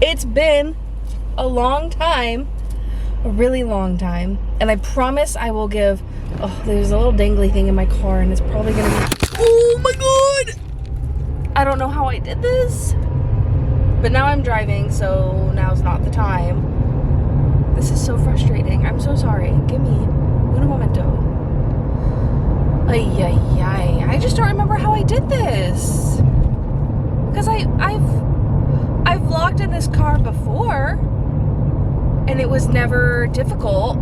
It's been a long time, a really long time, and I promise I will give, oh, there's a little dangly thing in my car and it's probably gonna be, oh my God! I don't know how I did this, but now I'm driving, so now's not the time. This is so frustrating. I'm so sorry. Give me un momento. Ay, ay, ay. I just don't remember how I did this. Because I've vlogged in this car before, and it was never difficult.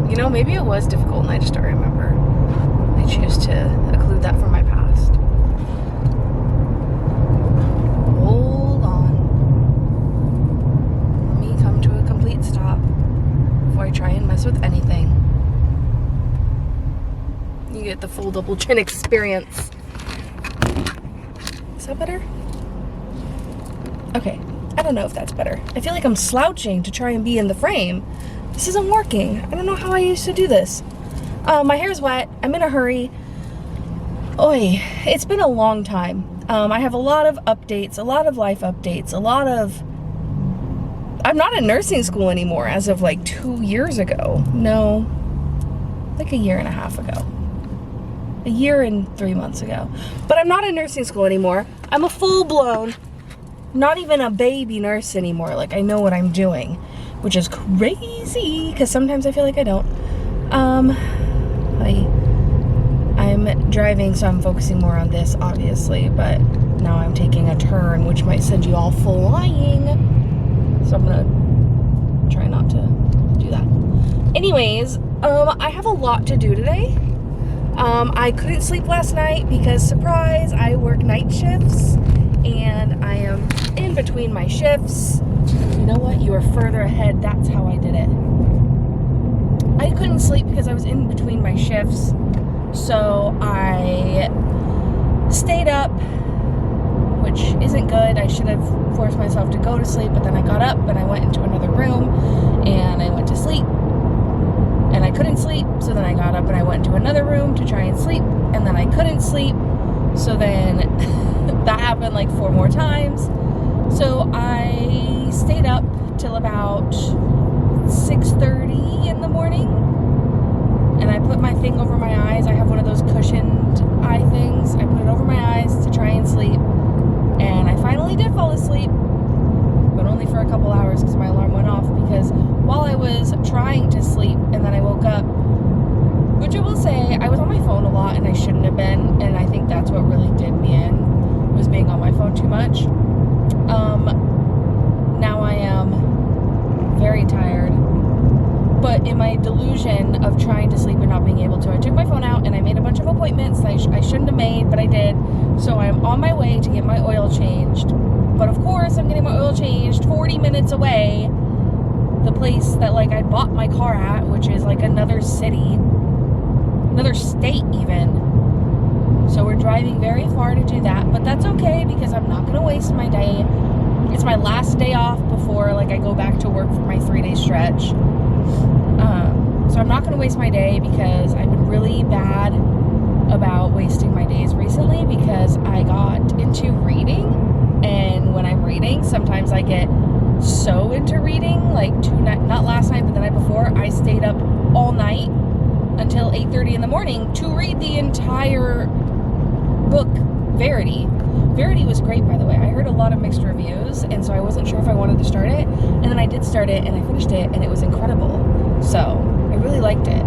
You know, maybe it was difficult and I just don't remember. I choose to occlude that from my past. Hold on. Let me come to a complete stop before I try and mess with anything. You get the full double chin experience. Is that better? Okay, I don't know if that's better. I feel like I'm slouching to try and be in the frame. This isn't working. I don't know how I used to do this. My hair's wet. I'm in a hurry. Oy, it's been a long time. I have a lot of updates, a lot of life updates, I'm not in nursing school anymore as of like 2 years ago. No, like a year and a half ago. A year and 3 months ago. But I'm not in nursing school anymore. I'm a full-blown, not even a baby nurse anymore. Like, I know what I'm doing, which is crazy because sometimes I feel like I don't. I'm driving, so I'm focusing more on this, obviously, but now I'm taking a turn, which might send you all flying. So I'm gonna try not to do that. Anyways, I have a lot to do today. I couldn't sleep last night because, surprise, I work night shifts and I am in between my shifts. You know what? You are further ahead. That's how I did it. I couldn't sleep because I was in between my shifts. So I stayed up, which isn't good. I should have forced myself to go to sleep, but then I got up and I went into another room and I went to sleep. And I couldn't sleep, so then I got up and I went into another room to try and sleep, and then I couldn't sleep, so then that happened like 4 more times. So I stayed up till about 6:30 in the morning, and I put my thing over my eyes. I have one of those cushioned eye things. I put it over my eyes to try and sleep, and I finally did fall asleep, but only for a couple hours because my alarm went off, because while I was trying to sleep and then I woke up, which I will say, I was on my phone a lot and I shouldn't have been, and I think that's what really did me in, was being on my phone too much. Now I am very tired, but in my delusion of trying to sleep and not being able to, I took my phone out and I made a bunch of appointments that I shouldn't have made, but I did. So I'm on my way to get my oil changed, but of course I'm getting my oil changed 40 minutes away, the place that like I bought my car at, which is like another city, another state even. So we're driving very far to do that, but that's okay because I'm not gonna waste my day. It's my last day off before like I go back to work for my 3-day stretch. So I'm not gonna waste my day because I've been really bad about wasting my days recently because I got into reading, and when I'm reading, sometimes I get so into reading, like not last night, but the night before, I stayed up all night until 8:30 in the morning to read the entire book, Verity. Verity was great, by the way. I heard a lot of mixed reviews, and so I wasn't sure if I wanted to start it, and then I did start it, and I finished it, and it was incredible. So I really liked it.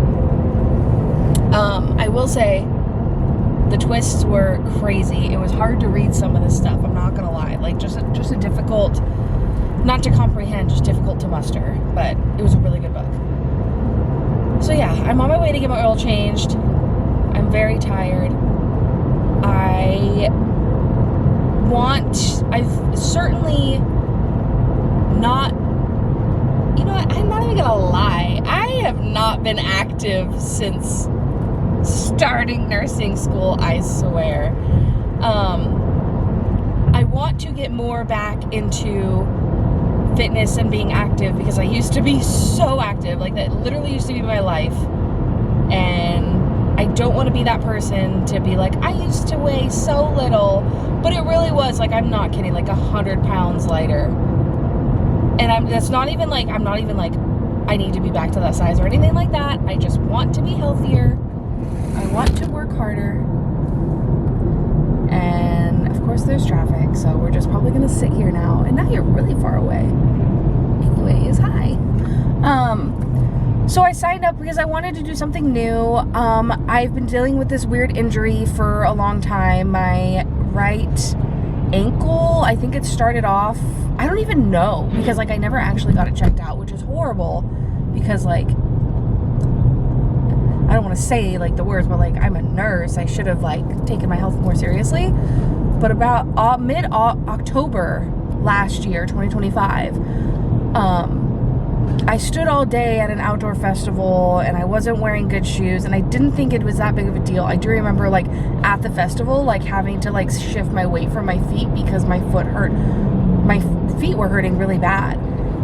I will say the twists were crazy. It was hard to read some of this stuff, I'm not gonna lie. Like just a difficult, not to comprehend, just difficult to muster, but it was a really good book. So yeah, I'm on my way to get my oil changed. I'm very tired. I've certainly not, you know what, I'm not even gonna lie. I have not been active since starting nursing school, I swear. I want to get more back into fitness and being active because I used to be so active. Like, that literally used to be my life. And I don't want to be that person to be like, I used to weigh so little, but it really was, like, I'm not kidding, like 100 pounds lighter. And I'm not even like I need to be back to that size or anything like that. I just want to be healthier. I want to work harder. And of course there's traffic, so we're just probably gonna sit here now. And now you're really far away. Anyways, hi. So I signed up because I wanted to do something new. I've been dealing with this weird injury for a long time. My right ankle, I think it started off, I don't even know, because like I never actually got it checked out, which is horrible, because like, I don't want to say like the words, but like I'm a nurse, I should have like taken my health more seriously. But about mid-October last year, 2025, I stood all day at an outdoor festival and I wasn't wearing good shoes, and I didn't think it was that big of a deal. I do remember like at the festival, like having to like shift my weight from my feet because my foot hurt. My feet were hurting really bad.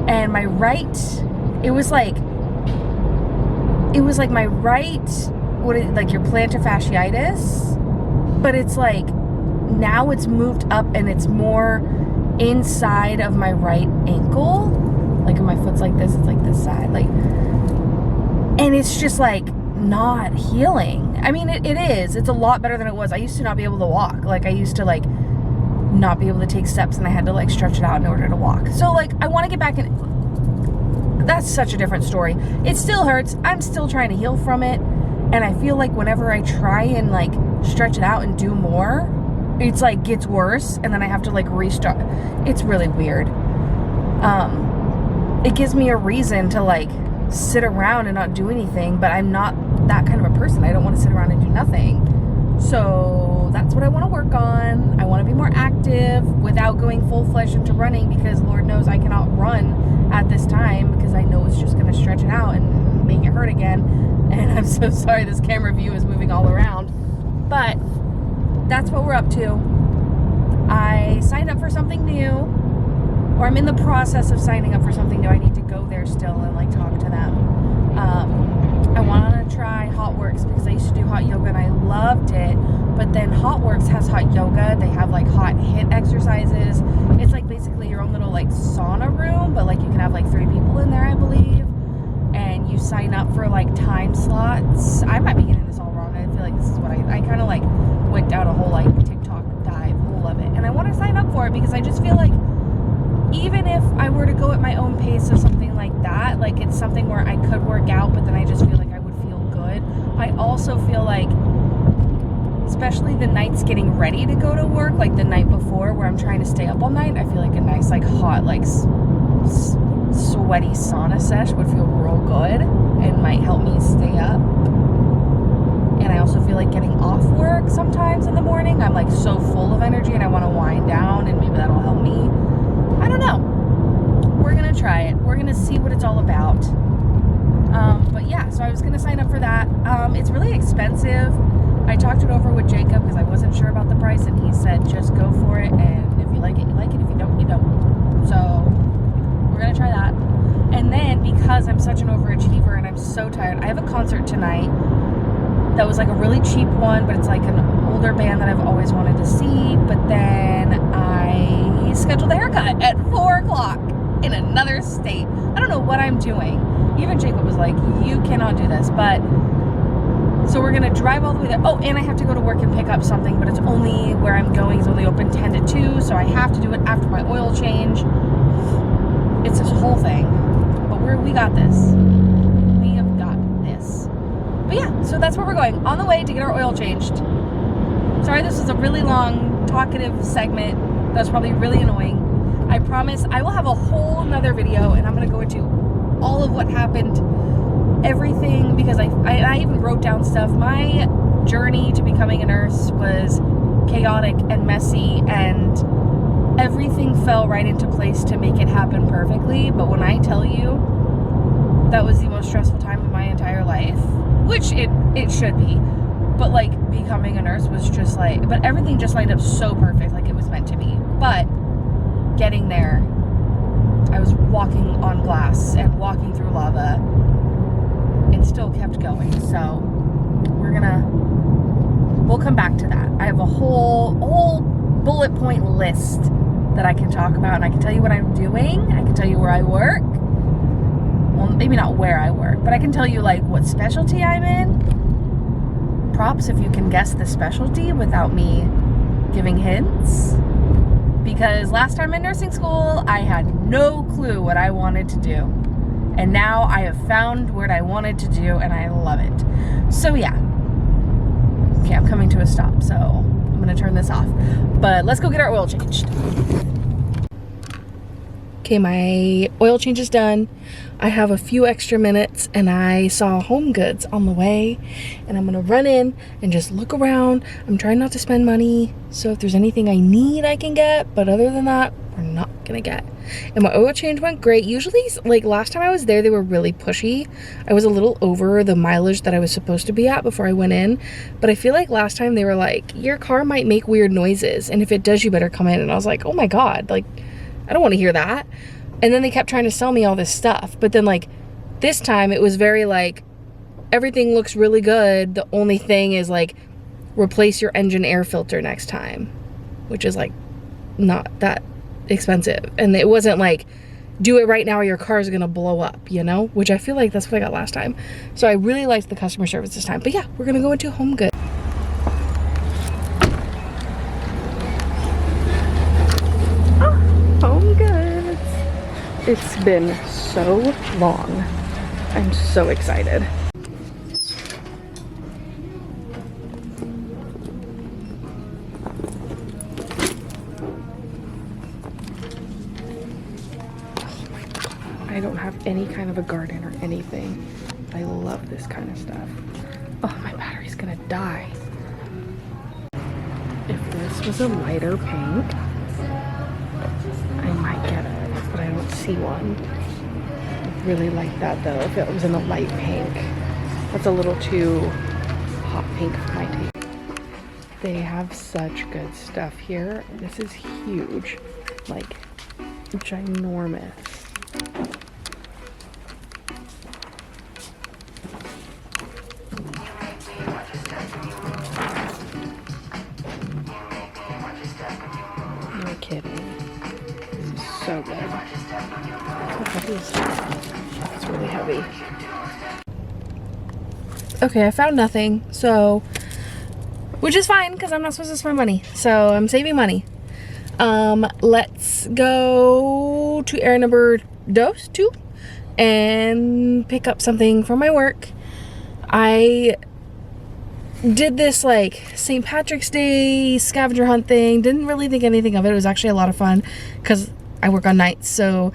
And my right, it was like my right, like your plantar fasciitis, but it's like, now it's moved up and it's more inside of my right ankle. Like if my foot's like this, it's like this side, like, and it's just like not healing. I mean, it is, it's a lot better than it was. I used to not be able to walk. Like I used to like not be able to take steps, and I had to like stretch it out in order to walk. So like I want to get back in. That's such a different story. It still hurts. I'm still trying to heal from it. And I feel like whenever I try and like stretch it out and do more, it's like gets worse, and then I have to like restart. It's really weird. It gives me a reason to like sit around and not do anything, but I'm not that kind of a person. I don't want to sit around and do nothing. So that's what I want to work on. I want to be more active without going full-fledged into running, because Lord knows I cannot run at this time, because I know it's just going to stretch it out and make it hurt again. And I'm so sorry this camera view is moving all around. But that's what we're up to. I signed up for something new, or I'm in the process of signing up for something new. I need to go there still and like talk to them. I want to try HOTWORX because I used to do hot yoga and I loved it. But then HOTWORX has hot yoga. They have like hot HIIT exercises. It's like basically your own little like sauna room, but like you can have like 3 people in there, I believe. And you sign up for like time slots. I might be getting this all wrong. I feel like this is what I kind of like went down a whole like TikTok dive hole of it. And I want to sign up for it because I just feel like even if I were to go at my own pace of something like that, like it's something where I could work out, but then I just feel like I would feel good. I also feel like, especially the nights getting ready to go to work, like the night before where I'm trying to stay up all night, I feel like a nice like hot like sweaty sauna sesh would feel real good and might help me stay up. And I also feel like getting off work sometimes in the morning, I'm like so full of energy and I want to wind down, and maybe that'll help me. I don't know. We're going to try it. We're going to see what it's all about. But yeah, so I was going to sign up for that. It's really expensive. I talked it over with Jacob because I wasn't sure about the price, and he said just go for it, and if you like it, you like it. If you don't, you don't. So we're going to try that. And then because I'm such an overachiever and I'm so tired, I have a concert tonight that was like a really cheap one, but it's like an older band that I've always wanted to see. But then I scheduled a haircut at 4 o'clock in another state. I don't know what I'm doing. Even Jacob was like, you cannot do this. But so we're gonna drive all the way there. Oh, and I have to go to work and pick up something, but it's only where I'm going is only open 10 to 2, so I have to do it after my oil change. It's this whole thing, but we got this. We have got this. But yeah, so that's where we're going, on the way to get our oil changed. Sorry, this was a really long, talkative segment. That's probably really annoying. I promise I will have a whole nother video, and I'm gonna go into all of what happened, everything, because I even wrote down stuff. My journey to becoming a nurse was chaotic and messy, and everything fell right into place to make it happen perfectly. But when I tell you that was the most stressful time of my entire life, which it should be, but like becoming a nurse was just like, but everything just lined up so perfect, like it was meant to be. But getting there, I was walking on glass and walking through lava and still kept going. So we'll come back to that. I have a whole bullet point list that I can talk about, and I can tell you what I'm doing. I can tell you where I work. Well, maybe not where I work, but I can tell you like what specialty I'm in. Props if you can guess the specialty without me giving hints. Because last time in nursing school, I had no clue what I wanted to do. And now I have found what I wanted to do, and I love it. So yeah. Okay, I'm coming to a stop, so I'm gonna turn this off. But let's go get our oil changed. Okay, my oil change is done. I have a few extra minutes, and I saw Home Goods on the way, and I'm gonna run in and just look around. I'm trying not to spend money, so if there's anything I need, I can get, but other than that, we're not gonna get. And my oil change went great. Usually, like last time I was there, they were really pushy. I was a little over the mileage that I was supposed to be at before I went in, but I feel like last time they were like, your car might make weird noises, and if it does, you better come in. And I was like, oh my God, like, I don't want to hear that. And then they kept trying to sell me all this stuff. But then like this time it was very like, everything looks really good. The only thing is like, replace your engine air filter next time, which is like not that expensive. And it wasn't like, do it right now or your car is going to blow up, you know, which I feel like that's what I got last time. So I really liked the customer service this time. But yeah, we're going to go into Home Goods. Home Goods. It's been so long. I'm so excited. I don't have any kind of a garden or anything. I love this kind of stuff. Oh, my battery's gonna die. If this was a lighter pink, I might get it, but I don't see one. I really like that though, if it was in a light pink. That's a little too hot pink for my taste. They have such good stuff here. This is huge, like ginormous. No kidding. So good. How heavy is that? It's really heavy. Okay, I found nothing, so, which is fine because I'm not supposed to spend money, so I'm saving money. Let's go to errand number 2 and pick up something from my work. I did this like St. Patrick's Day scavenger hunt thing. Didn't really think anything of it. It was actually a lot of fun because I work on nights, so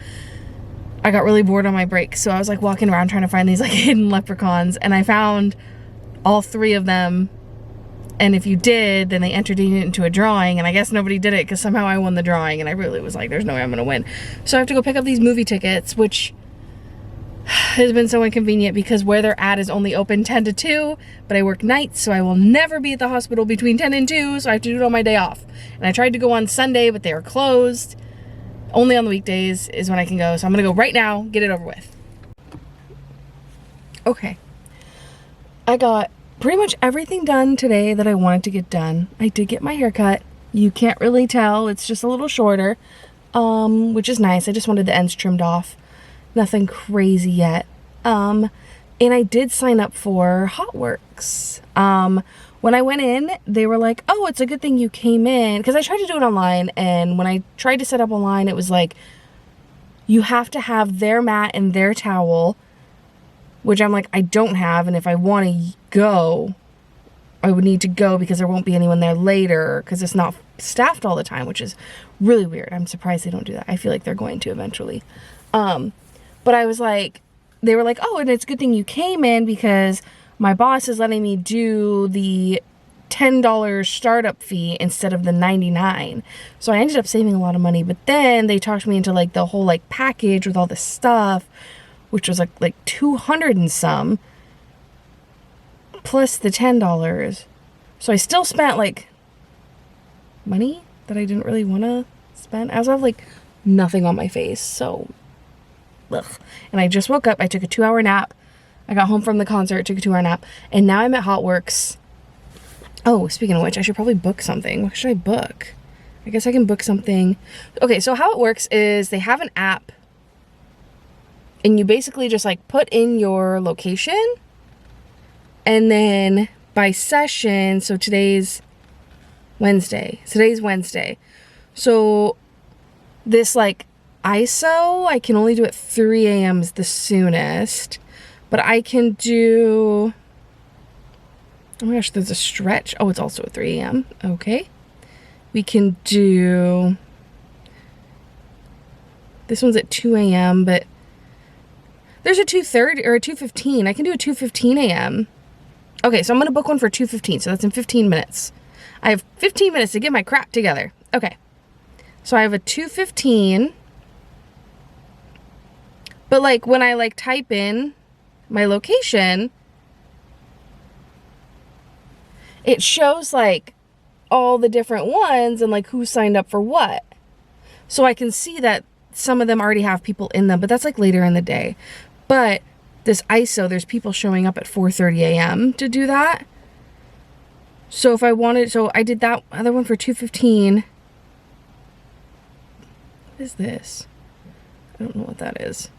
I got really bored on my break. So I was like walking around trying to find these like hidden leprechauns, and I found all 3 of them. And if you did, then they entered it into a drawing, and I guess nobody did it because somehow I won the drawing, and I really was like, there's no way I'm gonna win. So I have to go pick up these movie tickets, which has been so inconvenient because where they're at is only open 10 to 2, but I work nights, so I will never be at the hospital between 10 and 2, so I have to do it on my day off. And I tried to go on Sunday, but they were closed. Only on the weekdays is when I can go, so I'm gonna go right now, get it over with. Okay. I got pretty much everything done today that I wanted to get done. I did get my hair cut. You can't really tell, it's just a little shorter, which is nice. I just wanted the ends trimmed off. Nothing crazy yet. And I did sign up for HOTWORX. When I went in, they were like, oh, it's a good thing you came in. Because I tried to do it online, and when I tried to set up online, it was like, you have to have their mat and their towel, which I'm like, I don't have, and if I want to go, I would need to go because there won't be anyone there later because it's not staffed all the time, which is really weird. I'm surprised they don't do that. I feel like they're going to eventually. But I was like, they were like, oh, and it's a good thing you came in because my boss is letting me do the $10 startup fee instead of the $99. So I ended up saving a lot of money, but then they talked me into like the whole like package with all this stuff, which was like 200 and some plus the $10. So I still spent like money that I didn't really want to spend. I also have like nothing on my face, so ugh. And I just woke up. I took a 2-hour nap. I got home from the concert, took a 2-hour nap, and now I'm at HOTWORX. Oh, speaking of which, I should probably book something. What should I book? I guess I can book something. Okay, so how it works is they have an app, and you basically just like put in your location, and then by session, so today's Wednesday. So this like ISO, I can only do at 3 a.m. is the soonest, but I can do, oh my gosh, there's a stretch. Oh, it's also at 3 a.m. Okay. We can do, this one's at 2 a.m., but there's a 2:30 or a 2:15. I can do a 2:15 a.m. Okay, so I'm going to book one for 2:15, so that's in 15 minutes. I have 15 minutes to get my crap together. Okay. So I have a 2:15. But like when I like type in my location, it shows like all the different ones and like who signed up for what. So I can see that some of them already have people in them, but that's like later in the day. But this ISO, there's people showing up at 4:30 a.m. to do that. So if I wanted, so I did that other one for 2:15. What is this? I don't know what that is.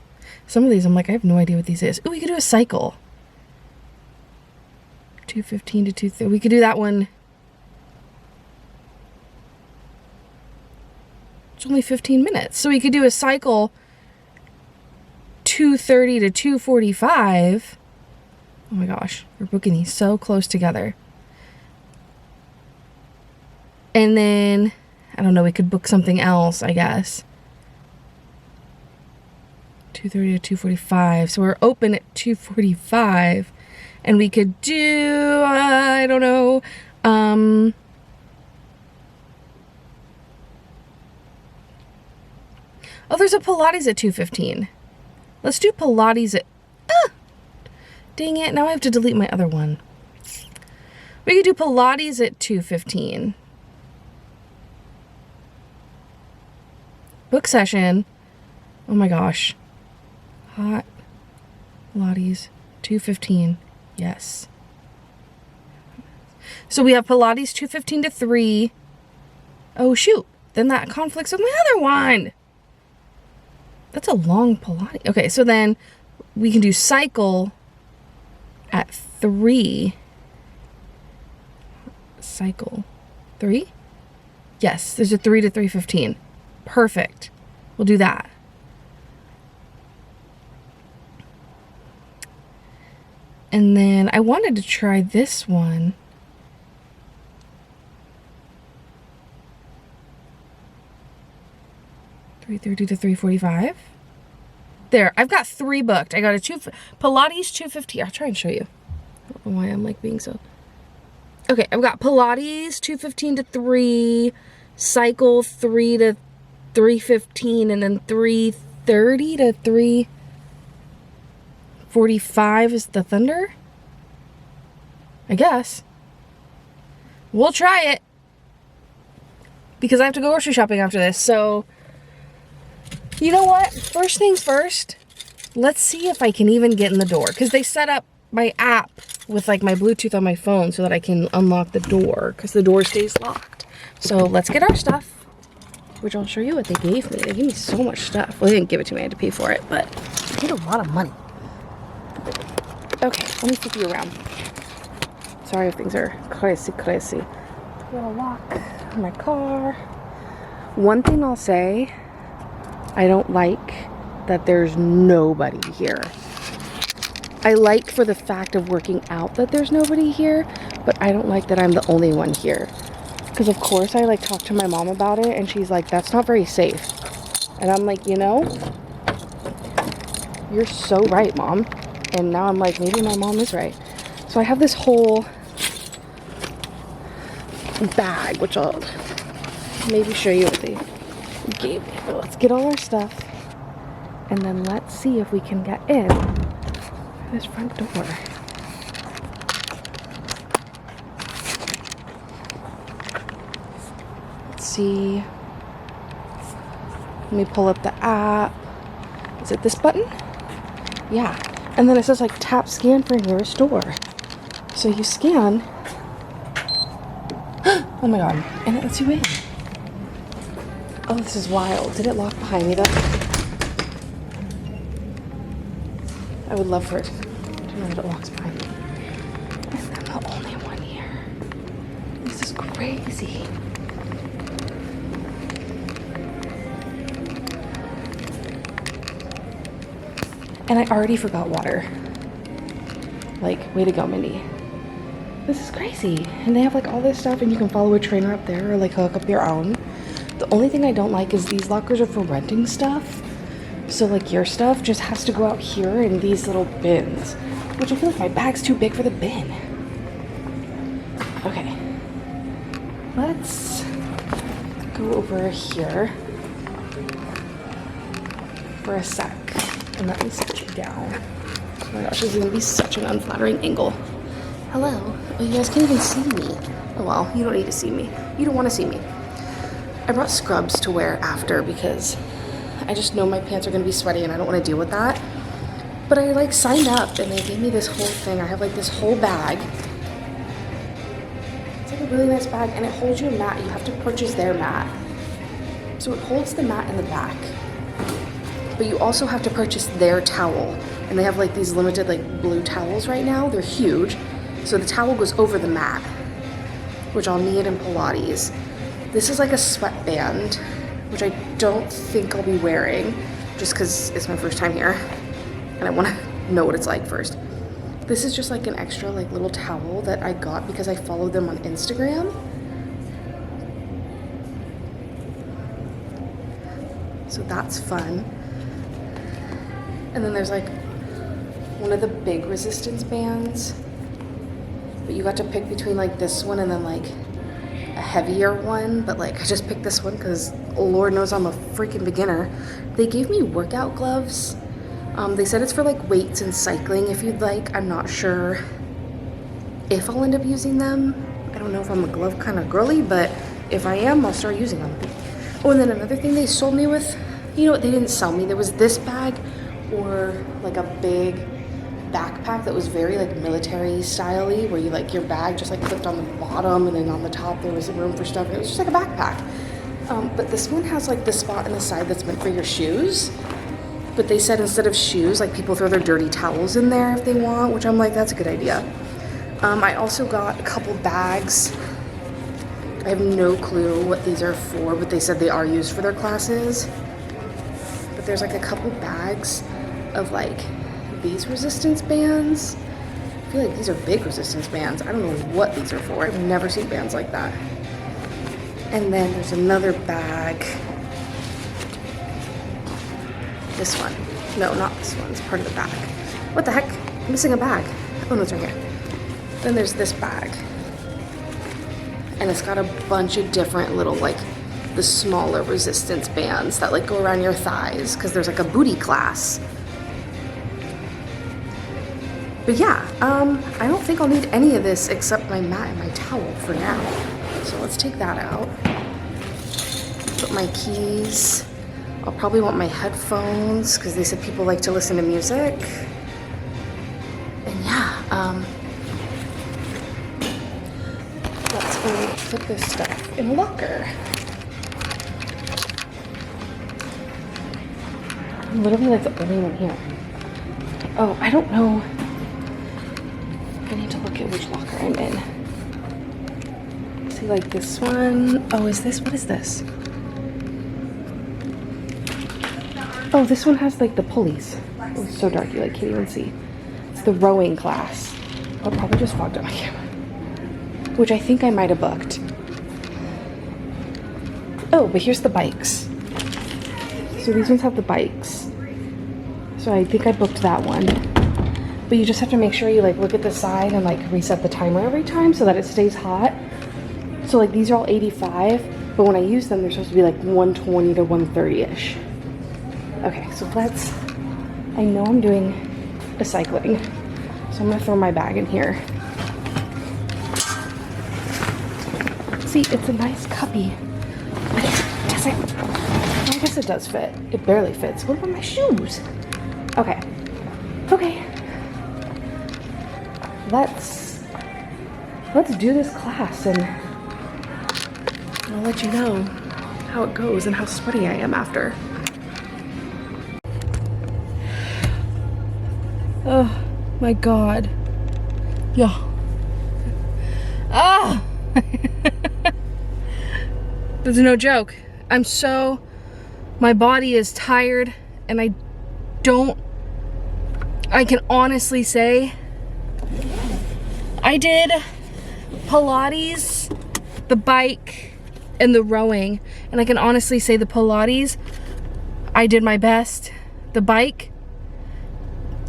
Some of these I'm like, I have no idea what these is. Oh, we could do a cycle. 2:15 to 2:30. We could do that one. It's only 15 minutes. So we could do a cycle 2:30 to 2:45. Oh my gosh, we're booking these so close together. And then, I don't know, we could book something else, I guess. 2:30 to 2:45. So we're open at 2:45. And we could do, I don't know, oh, there's a Pilates at 2:15. Let's do Pilates at, dang it, now I have to delete my other one. We could do Pilates at 2:15. Book session. Oh my gosh. Hot Pilates 2:15. Yes. So we have Pilates 2:15 to 3. Oh shoot. Then that conflicts with my other one. That's a long Pilates. Okay, so then we can do cycle at 3. Cycle 3? Yes, there's a 3 to 3:15. Perfect. We'll do that. And then I wanted to try this one. $3:30 to $3:45. There, I've got 3 booked. I got a Pilates 2:15. I'll try and show you. I don't know why I'm like being so. Okay, I've got Pilates 2:15 to 3, cycle 3 to 3:15, and then 3:30 to 3:45 is the Thunder? I guess. We'll try it. Because I have to go grocery shopping after this, so you know what? First things first, let's see if I can even get in the door. Because they set up my app with like my Bluetooth on my phone so that I can unlock the door because the door stays locked. So let's get our stuff, which I'll show you what they gave me. They gave me so much stuff. Well, they didn't give it to me. I had to pay for it, but I paid a lot of money. Okay, let me flip you around. Sorry if things are crazy. I'm gonna walk in my car. One thing I'll say, I don't like that there's nobody here. I like for the fact of working out that there's nobody here, but I don't like that I'm the only one here. Because of course I like talked to my mom about it and she's like, that's not very safe. And I'm like, you know, you're so right, Mom. And now I'm like, maybe my mom is right. So I have this whole bag, which I'll maybe show you what they gave me. But let's get all our stuff and then let's see if we can get in this front door. Let's see. Let me pull up the app. Is it this button? Yeah. And then it says like tap scan for nearest store. So you scan. Oh my god. And it lets you in. Oh, this is wild. Did it lock behind me though? I would love for it to know that it locks behind me. And I'm the only one here. This is crazy. And I already forgot water. Like, way to go, Mindy. This is crazy. And they have like all this stuff and you can follow a trainer up there or like hook up your own. The only thing I don't like is these lockers are for renting stuff. So like your stuff just has to go out here in these little bins, which I feel like my bag's too big for the bin. Okay. Let's go over here for a sec. And let me sit you down. Oh my gosh, this is gonna be such an unflattering angle. Hello. Oh, you guys can't even see me. Oh well, you don't need to see me. You don't want to see me. I brought scrubs to wear after because I just know my pants are gonna be sweaty and I don't want to deal with that. But I like signed up and they gave me this whole thing. I have like this whole bag. It's like a really nice bag and it holds you a mat. You have to purchase their mat. So it holds the mat in the back. But you also have to purchase their towel. And they have like these limited like blue towels right now. They're huge. So the towel goes over the mat, which I'll need in Pilates. This is like a sweatband, which I don't think I'll be wearing just because it's my first time here. And I want to know what it's like first. This is just like an extra like little towel that I got because I follow them on Instagram. So that's fun. And then there's like one of the big resistance bands, but you got to pick between like this one and then like a heavier one, but like I just picked this one because Lord knows I'm a freaking beginner. They gave me workout gloves. They said it's for like weights and cycling if you'd like. I'm not sure if I'll end up using them. I don't know if I'm a glove kind of girly, but if I am, I'll start using them. Oh, and then another thing they sold me with, you know what, they didn't sell me. There was this bag or like a big backpack that was very like military style-y, where you like your bag just like clipped on the bottom and then on the top there was room for stuff and it was just like a backpack. But this one has like the spot in the side that's meant for your shoes. But they said instead of shoes, like people throw their dirty towels in there if they want, which I'm like, that's a good idea. I also got a couple bags. I have no clue what these are for, but they said they are used for their classes. But there's like a couple bags of like these resistance bands. I feel like these are big resistance bands. I don't know what these are for. I've never seen bands like that. And then there's another bag. This one. No, not this one. It's part of the bag. What the heck? I'm missing a bag. Oh no, it's right here. Then there's this bag. And it's got a bunch of different little like the smaller resistance bands that like go around your thighs because there's like a booty class. But yeah, I don't think I'll need any of this except my mat and my towel for now. So let's take that out. Put my keys. I'll probably want my headphones because they said people like to listen to music. And yeah, let's go put this stuff in a locker. I'm literally like the only one here. Oh, I don't know. I need to look at which locker I'm in. See, like this one. Oh, is this? What is this? Oh, this one has like the pulleys. Oh, it's so dark you like can't even see. It's the rowing class. I'll probably just fogged up my camera. Which I think I might have booked. Oh, but here's the bikes. So these ones have the bikes. So I think I booked that one. But you just have to make sure you like look at the side and like reset the timer every time so that it stays hot. So like these are all 85, but when I use them, they're supposed to be like 120 to 130-ish. Okay, so let's, I know I'm doing a cycling, so I'm gonna throw my bag in here. See, it's a nice cubby. Does it? I guess it does fit. It barely fits. What about my shoes? Okay. Okay. let's do this class and I'll let you know how it goes and how sweaty I am after. Oh my God. Yeah. Ah! There's no joke. My body is tired and I can honestly say I did Pilates, the bike, and the rowing. And I can honestly say the Pilates, I did my best. The bike,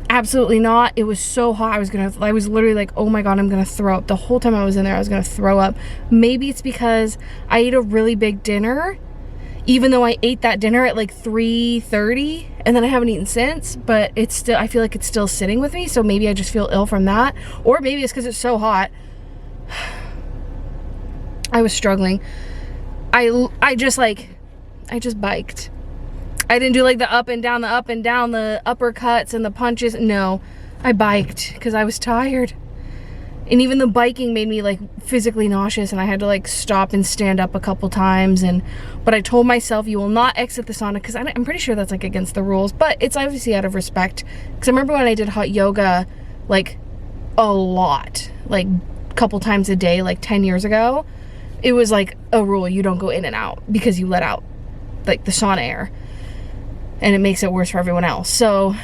absolutely not. It was so hot. I was literally like, oh my God, I'm gonna throw up. The whole time I was in there, I was gonna throw up. Maybe it's because I ate a really big dinner, even though I ate that dinner at like 3:30 and then I haven't eaten since, but I feel like it's still sitting with me. So maybe I just feel ill from that. Or maybe it's because it's so hot. I was struggling. I just biked. I didn't do like the up and down, the uppercuts and the punches. No, I biked because I was tired. And even the biking made me like physically nauseous and I had to like stop and stand up a couple times. But I told myself, you will not exit the sauna, because I'm pretty sure that's like against the rules, but it's obviously out of respect. Because I remember when I did hot yoga like a lot, like a couple times a day, like 10 years ago, it was like a rule. You don't go in and out because you let out like the sauna air and it makes it worse for everyone else. So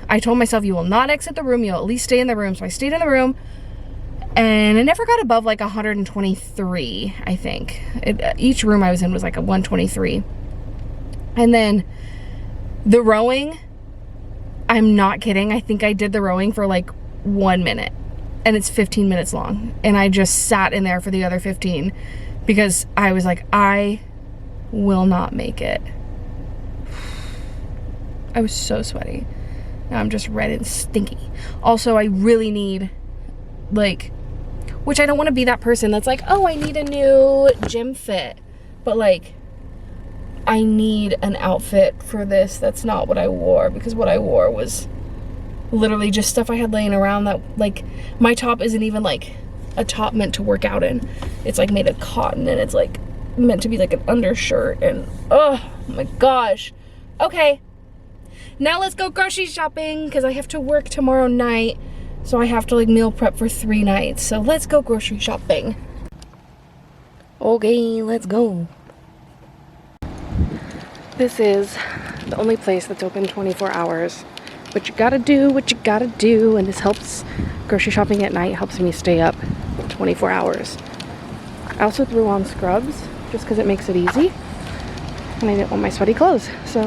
I told myself, you will not exit the room, you'll at least stay in the room. So I stayed in the room and it never got above like 123, I think. Each room I was in was like a 123. And then the rowing, I'm not kidding, I think I did the rowing for like 1 minute and it's 15 minutes long. And I just sat in there for the other 15 because I was like, I will not make it. I was so sweaty. Now I'm just red and stinky. Also, I really need, like, which I don't want to be that person that's like, oh, I need a new gym fit. But like, I need an outfit for this. That's not what I wore, because what I wore was literally just stuff I had laying around that, like, my top isn't even like a top meant to work out in. It's like made of cotton and it's like meant to be like an undershirt, and oh my gosh. Okay, now let's go grocery shopping because I have to work tomorrow night, so I have to like meal prep for 3 nights. So let's go grocery shopping. Okay, let's go. This is the only place that's open 24 hours. But you gotta do what you gotta do, and this helps. Grocery shopping at night helps me stay up 24 hours. I also threw on scrubs just because it makes it easy, and I didn't want my sweaty clothes. So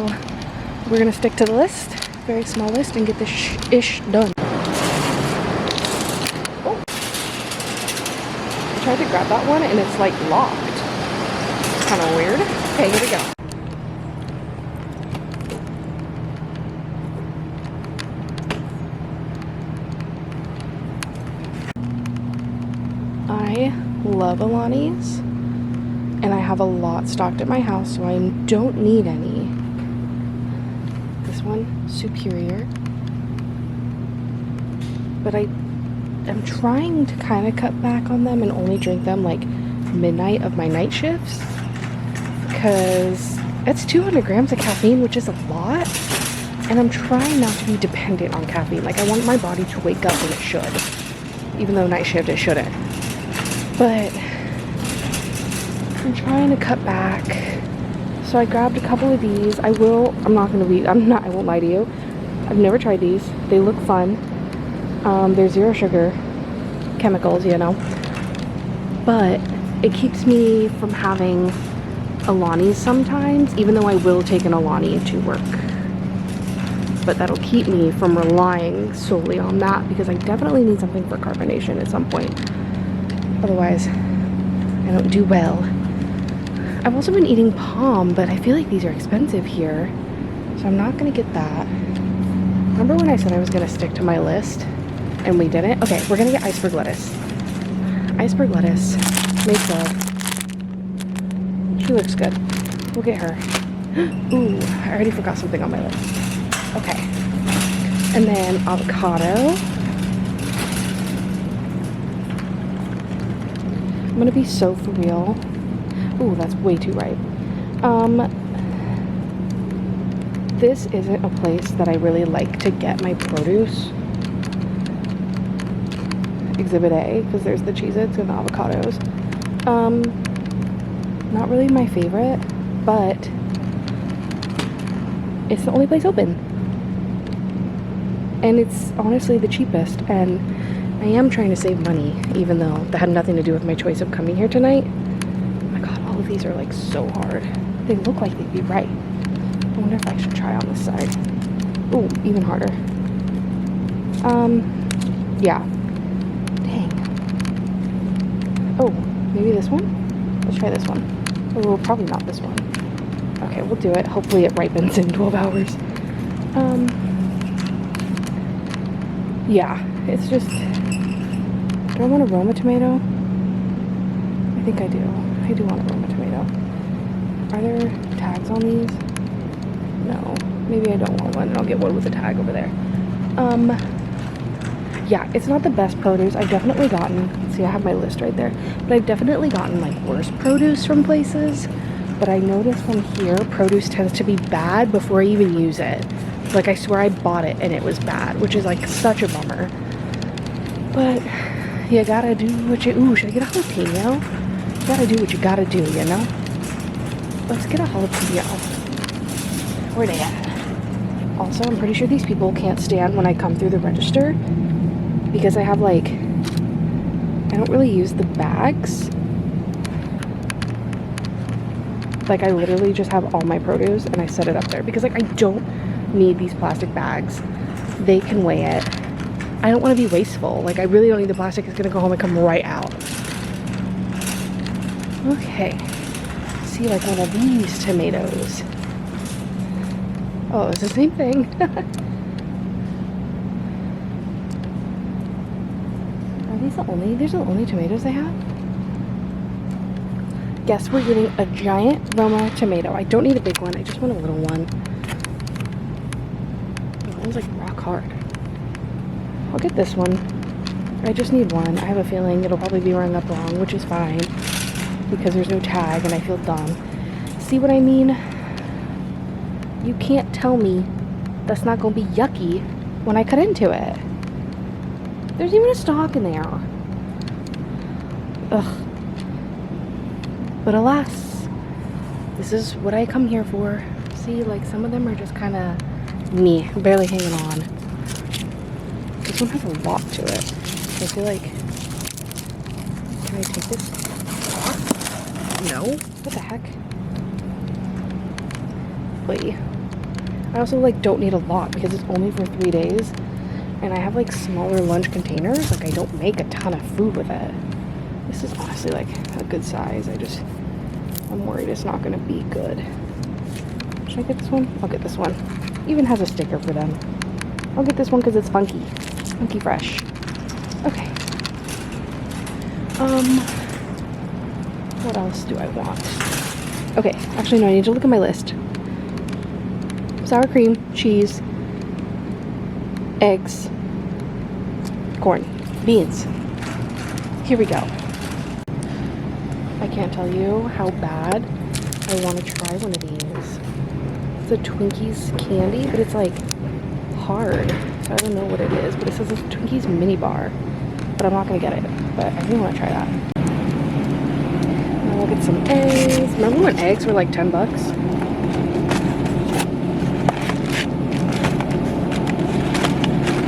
we're gonna stick to the list, very small list, and get this ish done. Oh. I tried to grab that one and it's like locked. Kind of weird. Okay, here we go. I love Alani's, and I have a lot stocked at my house, so I don't need any. This one, superior. But I'm trying to kind of cut back on them and only drink them like midnight of my night shifts, because that's 200 grams of caffeine, which is a lot, and I'm trying not to be dependent on caffeine. Like, I want my body to wake up when it should, even though night shift it shouldn't. But I'm trying to cut back. So I grabbed a couple of these. I won't lie to you. I've never tried these. They look fun. They're 0 sugar chemicals, you know. But it keeps me from having Alani's sometimes, even though I will take an Alani to work. But that'll keep me from relying solely on that, because I definitely need something for carbonation at some point. Otherwise, I don't do well. I've also been eating Palm, but I feel like these are expensive here, so I'm not gonna get that. Remember when I said I was gonna stick to my list, and we didn't? Okay, we're gonna get iceberg lettuce. Iceberg lettuce, makes love. She looks good. We'll get her. Ooh, I already forgot something on my list. Okay. And then avocado. gonna be so for real. Ooh, that's way too ripe. This isn't a place that I really like to get my produce. Exhibit A, because there's the Cheez-Its and the avocados. Not really my favorite, but it's the only place open. And it's honestly the cheapest, and I am trying to save money, even though that had nothing to do with my choice of coming here tonight. Oh my god, all of these are like so hard. They look like they'd be right. I wonder if I should try on this side. Oh, even harder. Yeah. Dang. Oh, maybe this one? Let's try this one. Oh, probably not this one. Okay, we'll do it. Hopefully it ripens in 12 hours. Yeah, it's just... Do I want a Roma tomato? I think I do. I do want a Roma tomato. Are there tags on these? No. Maybe I don't want one, and I'll get one with a tag over there. Yeah, it's not the best produce. I've definitely gotten... See, I have my list right there. But I've definitely gotten, like, worse produce from places. But I noticed from here, produce tends to be bad before I even use it. Like, I swear I bought it and it was bad, which is, like, such a bummer. But you gotta do what you... Ooh, should I get a jalapeno? You gotta do what you gotta do, you know? Let's get a jalapeno. Where they at? Also, I'm pretty sure these people can't stand when I come through the register. Because I have, like... I don't really use the bags. Like, I literally just have all my produce and I set it up there. Because, like, I don't need these plastic bags. They can weigh it. I don't want to be wasteful. Like, I really don't need the plastic. It's going to go home and come right out. Okay. See, like, one of these tomatoes. Oh, it's the same thing. Are these the only... These are the only tomatoes they have? Guess we're getting a giant Roma tomato. I don't need a big one. I just want a little one. That one's like rock hard. I'll get this one. I just need one. I have a feeling it'll probably be rung up wrong, which is fine. Because there's no tag and I feel dumb. See what I mean? You can't tell me that's not going to be yucky when I cut into it. There's even a stalk in there. Ugh. But alas, this is what I come here for. See, like, some of them are just kind of me, barely hanging on. This one has a lot to it. I feel like... Can I take this off? No? What the heck? Wait. I also, like, don't need a lot because it's only for 3 days. And I have, like, smaller lunch containers. Like, I don't make a ton of food with it. This is honestly, like, a good size. I'm worried it's not going to be good. Should I get this one? I'll get this one. Even has a sticker for them. I'll get this one because it's funky. Funky fresh. Okay. What else do I want? Okay, actually no, I need to look at my list. Sour cream, cheese, eggs, corn, beans. Here we go. I can't tell you how bad I want to try one of these. It's a Twinkies candy, but it's like hard. So I don't know what it is, but it says it's a Twinkies mini bar. But I'm not going to get it. But I really want to try that. I'll get some eggs. Remember when eggs were like 10 bucks?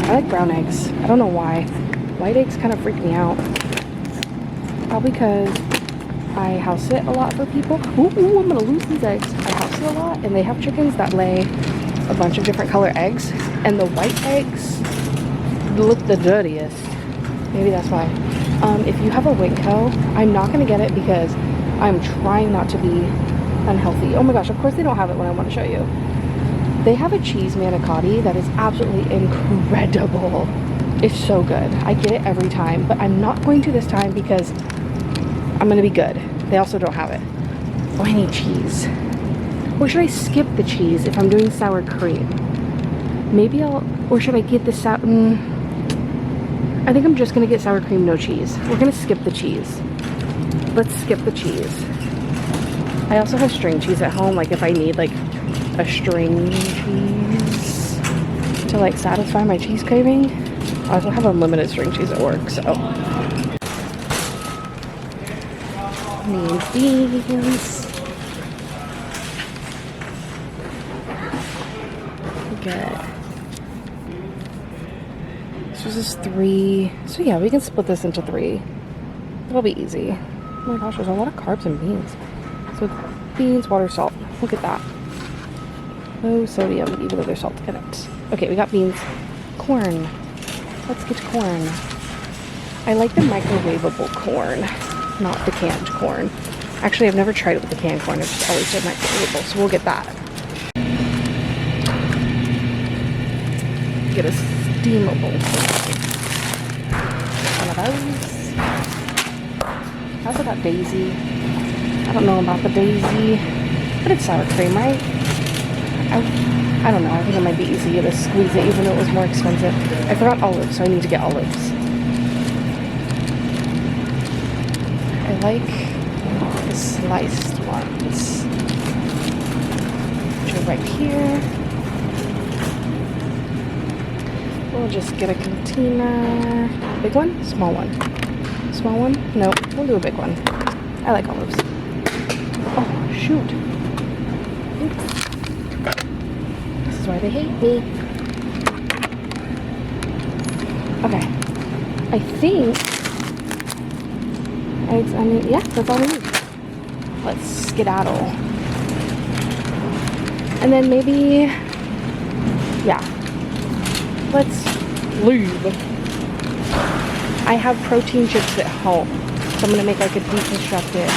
I like brown eggs. I don't know why. White eggs kind of freak me out. Probably because I house sit a lot for people. Ooh, I'm gonna lose these eggs. I house sit a lot, and they have chickens that lay a bunch of different color eggs, and the white eggs look the dirtiest. Maybe that's why. If you have a Winco, I'm not gonna get it because I'm trying not to be unhealthy. Oh my gosh, of course they don't have it when I want to show you. They have a cheese manicotti that is absolutely incredible. It's so good. I get it every time, but I'm not going to this time because I'm gonna be good. They also don't have it. Oh, I need cheese. Or should I skip the cheese if I'm doing sour cream? Maybe or should I get the sour, I think I'm just gonna get sour cream, no cheese. We're gonna skip the cheese. let's skip the cheese. I also have string cheese at home, like if I need like a string cheese to like satisfy my cheese craving. I also have unlimited string cheese at work, so. Need beans. Good. So this is 3. So yeah, we can split this into 3. It'll be easy. Oh my gosh, there's a lot of carbs in beans. So beans, water, salt. Look at that. No sodium, even though there's salt in it. Okay, we got beans. Corn. Let's get corn. I like the microwavable corn, not the canned corn. Actually, I've never tried it with the canned corn. I've just always done microwavable, so we'll get that. Get a steamable one of those. I also got daisy. I don't know about the daisy, but it's sour cream, right? I don't know. I think it might be easy to squeeze it, even though it was more expensive. I forgot olives, so I need to get olives. I like the sliced ones, which are right here. We'll just get a container. Big one? Small one? Small one? No, we'll do a big one. I like olives. Oh, shoot. Oops. This is why they hate me. Okay. I think... I mean, yeah, that's all we need. Let's skedaddle. And then maybe... Yeah. Let's leave. I have protein chips at home, so I'm gonna make like a deconstructed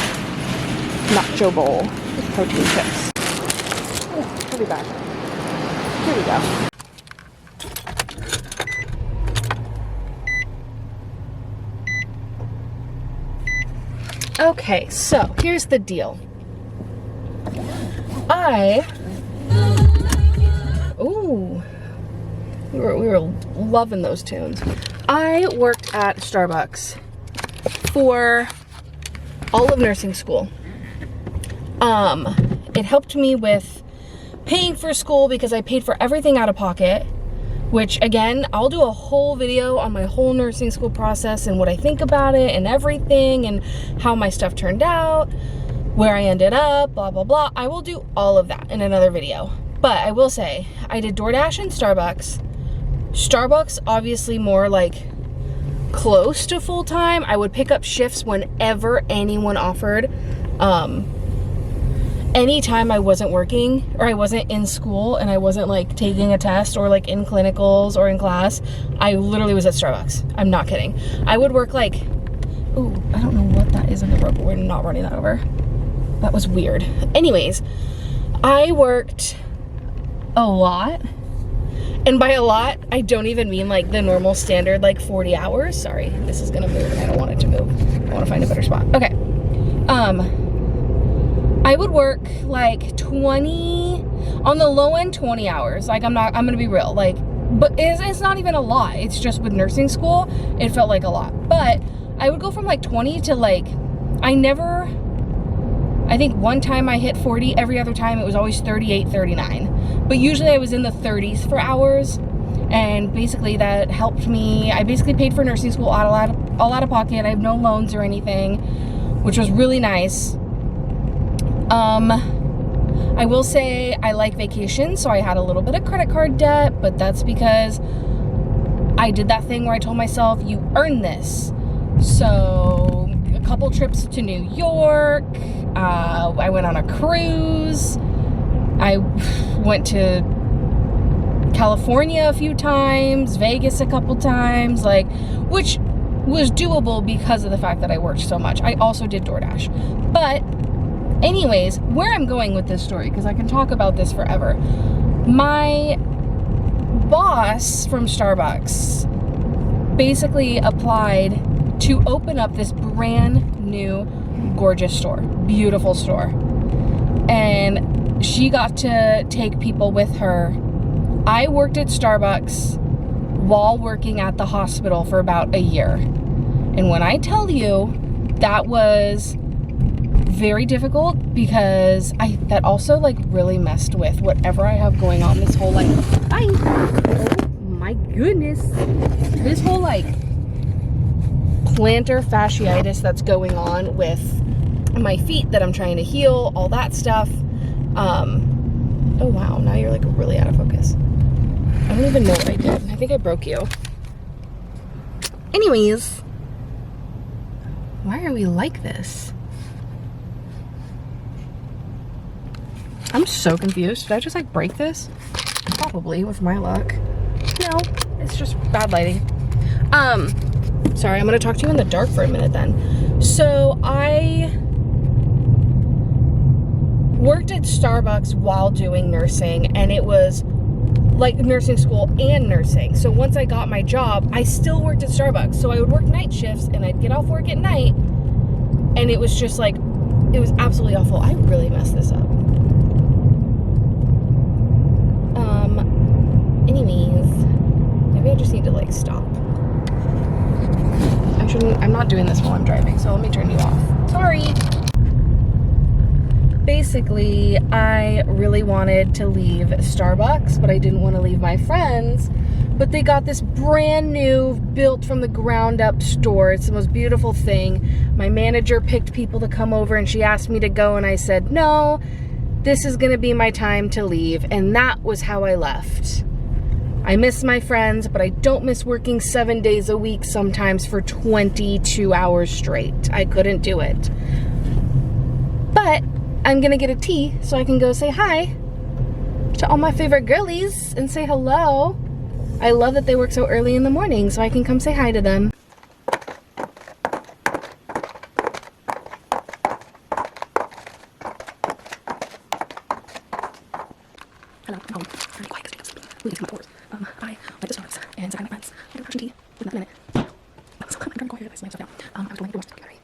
nacho bowl with protein chips. Oh, I'll be back. Here we go. Okay, so here's the deal. We were loving those tunes. I worked at Starbucks for all of nursing school. It helped me with paying for school because I paid for everything out of pocket, which again, I'll do a whole video on my whole nursing school process and what I think about it and everything and how my stuff turned out, where I ended up, blah, blah, blah. I will do all of that in another video. But I will say, I did DoorDash and Starbucks. Starbucks, obviously more like close to full-time. I would pick up shifts whenever anyone offered. Anytime I wasn't working or I wasn't in school and I wasn't like taking a test or like in clinicals or in class, I literally was at Starbucks. I'm not kidding. I would work like, ooh, I don't know what that is in the road, but we're not running that over. That was weird. Anyways, I worked a lot. And by a lot, I don't even mean like the normal standard like 40 hours. Sorry, this is gonna move and I don't want it to move. I wanna find a better spot. Okay. I would work like 20, on the low end 20 hours. Like I'm gonna be real. Like, but it's not even a lot. It's just with nursing school, it felt like a lot. But I would go from like 20 to like, I think one time I hit 40, every other time it was always 38, 39. But usually I was in the 30s for hours, and basically that helped me. I basically paid for nursing school all out of pocket. I have no loans or anything, which was really nice. I will say I like vacation, so I had a little bit of credit card debt, but that's because I did that thing where I told myself, you earn this. So a couple trips to New York, I went on a cruise, I went to California a few times, Vegas a couple times, like, which was doable because of the fact that I worked so much. I also did DoorDash. But anyways, where I'm going with this story, because I can talk about this forever. My boss from Starbucks basically applied to open up this brand new gorgeous store, beautiful store. And she got to take people with her. I worked at Starbucks while working at the hospital for about a year. And when I tell you, that was very difficult because that also like really messed with whatever I have going on this whole like, oh my goodness, this whole like plantar fasciitis that's going on with my feet that I'm trying to heal, all that stuff. Oh wow, now you're like really out of focus. I don't even know what I did. I think I broke you. Anyways, why are we like this? I'm so confused. Did I just like break this? Probably with my luck. No, it's just bad lighting. Sorry, I'm gonna talk to you in the dark for a minute then. So I worked at Starbucks while doing nursing, and it was like nursing school and nursing. So once I got my job, I still worked at Starbucks. So I would work night shifts and I'd get off work at night, and it was just like, it was absolutely awful. I really messed this up. Anyways, maybe I just need to like stop. I'm not doing this while I'm driving, so let me turn you off. Sorry. Basically, I really wanted to leave Starbucks, but I didn't want to leave my friends. But they got this brand new, built from the ground up store. It's the most beautiful thing. My manager picked people to come over and she asked me to go, and I said, no, this is gonna be my time to leave. And that was how I left. I miss my friends, but I don't miss working 7 days a week, sometimes for 22 hours straight. I couldn't do it. But I'm gonna get a tea so I can go say hi to all my favorite girlies and say hello. I love that they work so early in the morning, so I can come say hi to them. Hello, I'm home. Very quiet because we get some tours. I went to Starbucks and said hi to my friends. I'm gonna brush some tea in a minute. I'm very quiet. I slam myself down. I was going to the gallery.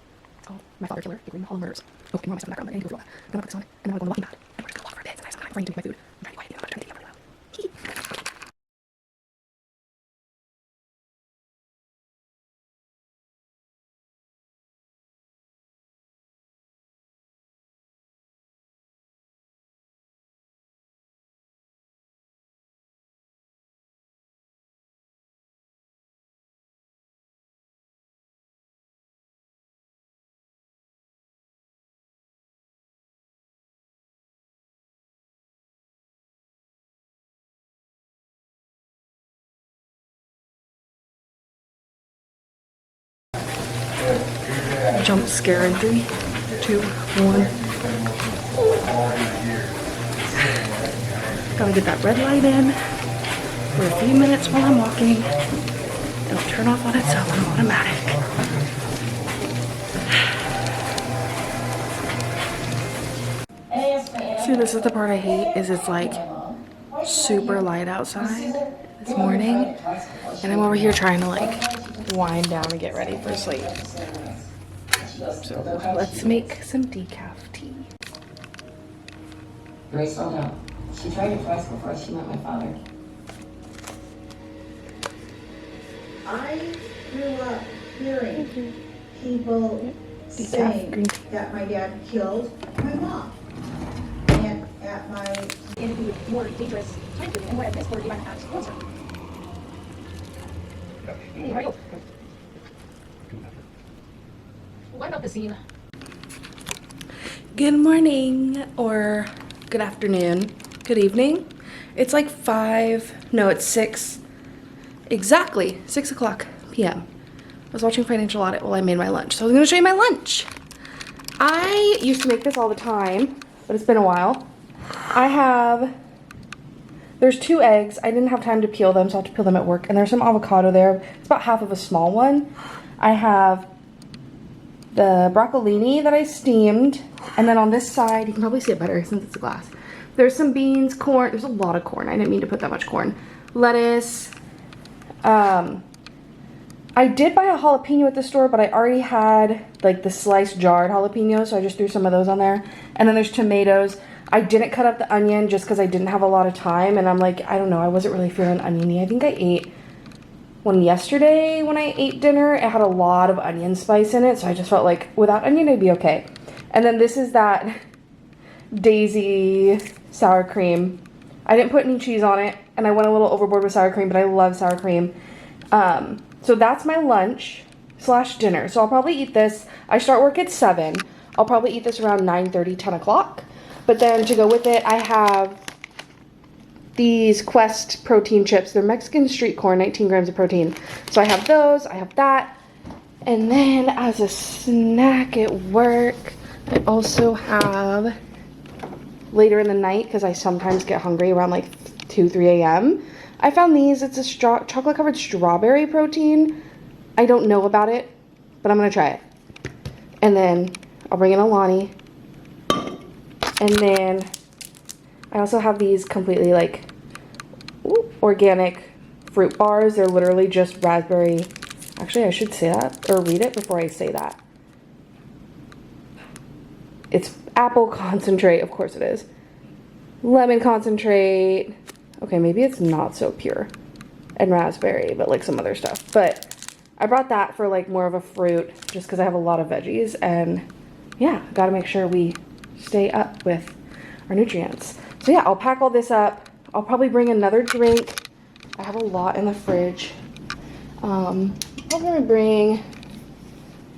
Oh, my father killer, the Green Hall of Murders. Oh, ignore myself in the background. I need to go through all that. I'm gonna put this on, and then I'm going to Walking Bad. And we're just gonna walk for a bit, and I have some time before I need to make my food. I'm very quiet. I'm trying to think really loud. Jump scare in 3, 2, 1. Gotta get that red light in for a few minutes while I'm walking. It'll turn off on itself on automatic. See, this is the part I hate, is it's like super light outside this morning, and I'm over here trying to like wind down and get ready for sleep. So let's make some decaf tea. Grace, slow down. She tried it twice before she met my father. I grew up hearing people saying that my dad killed my mom. And at my More dangerous time for me, and more at this, or do I have to closer? Hey, how are you? What about the scene? Good morning, or good afternoon, good evening. It's like 6, exactly 6 o'clock p.m. I was watching Financial Audit while I made my lunch, so I was gonna show you my lunch. I used to make this all the time, but it's been a while. There's 2 eggs. I didn't have time to peel them, so I have to peel them at work. And there's some avocado there. It's about half of a small one. I have the broccolini that I steamed. And then on this side, you can probably see it better since it's a glass. There's some beans, corn. There's a lot of corn. I didn't mean to put that much corn. Lettuce. I did buy a jalapeno at the store, but I already had like the sliced jarred jalapenos, so I just threw some of those on there. And then there's tomatoes. I didn't cut up the onion just because I didn't have a lot of time, and I'm like, I don't know, I wasn't really feeling oniony. I think I ate one yesterday when I ate dinner. It had a lot of onion spice in it, so I just felt like without onion I'd be okay. And then this is that Daisy sour cream. I didn't put any cheese on it, and I went a little overboard with sour cream, but I love sour cream. So that's my lunch / dinner. So I'll probably eat this. I start work at 7. I'll probably eat this around 9:30, 10 o'clock. But then to go with it, I have these Quest protein chips. They're Mexican street corn, 19 grams of protein. So I have those, I have that. And then as a snack at work, I also have later in the night, because I sometimes get hungry around like 2, 3 a.m. I found these. It's a chocolate covered strawberry protein. I don't know about it, but I'm going to try it. And then I'll bring in Alani. And then I also have these completely like organic fruit bars. They're literally just raspberry. Actually, I should say that or read it before I say that. It's apple concentrate. Of course it is. Lemon concentrate. Okay, maybe it's not so pure. And raspberry, but like some other stuff. But I brought that for like more of a fruit just because I have a lot of veggies. And yeah, got to make sure we stay up with our nutrients. So yeah, I'll pack all this up. I'll probably bring another drink. I have a lot in the fridge. I'm gonna bring,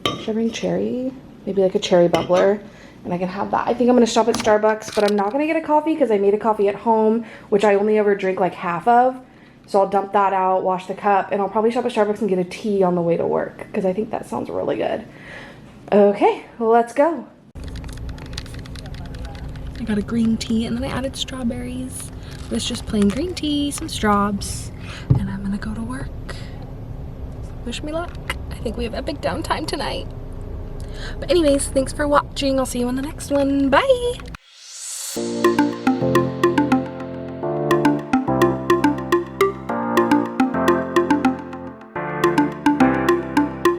should I bring cherry? Maybe like a cherry bubbler, and I can have that. I think I'm gonna stop at Starbucks, but I'm not gonna get a coffee because I made a coffee at home, which I only ever drink like half of. So I'll dump that out, wash the cup, and I'll probably stop at Starbucks and get a tea on the way to work because I think that sounds really good. Okay, well, let's go. I got a green tea and then I added strawberries. It's just plain green tea, some straws, and I'm gonna go to work. Wish me luck. I think we have epic downtime tonight. But anyways, thanks for watching. I'll see you on the next one. Bye!